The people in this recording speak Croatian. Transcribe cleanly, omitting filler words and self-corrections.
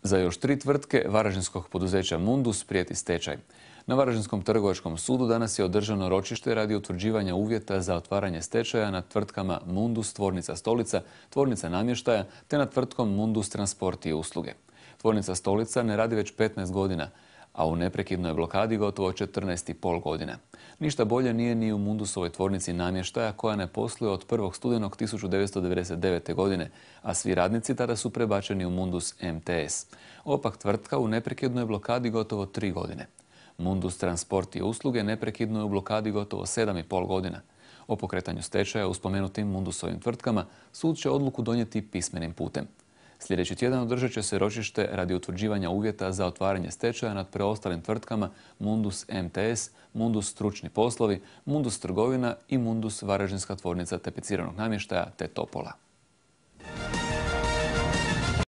Za još 3 tvrtke varaždinskog poduzeća Mundus prijeti stečaj. Na Varaždinskom trgovačkom sudu danas je održano ročište radi utvrđivanja uvjeta za otvaranje stečaja nad tvrtkama Mundus Tvornica Stolica, Tvornica namještaja te nad tvrtkom Mundus Transport i usluge. Tvornica Stolica ne radi već 15 godina, a u neprekidnoj blokadi gotovo 14,5 godina. Ništa bolje nije ni u Mundusovoj tvornici namještaja koja ne posluje od 1. studenog 1999. godine, a svi radnici tada su prebačeni u Mundus MTS. Ova pak tvrtka u neprekidnoj blokadi gotovo 3 godine. Mundus Transport i usluge neprekidno je u blokadi gotovo 7,5 godina. O pokretanju stečaja u spomenutim Mundusovim tvrtkama sud će odluku donijeti pismenim putem. Sljedeći tjedan održat će se ročište radi utvrđivanja uvjeta za otvaranje stečaja nad preostalim tvrtkama Mundus MTS, Mundus Stručni poslovi, Mundus Trgovina i Mundus Varaždinska tvornica tapeciranog namještaja te Topola.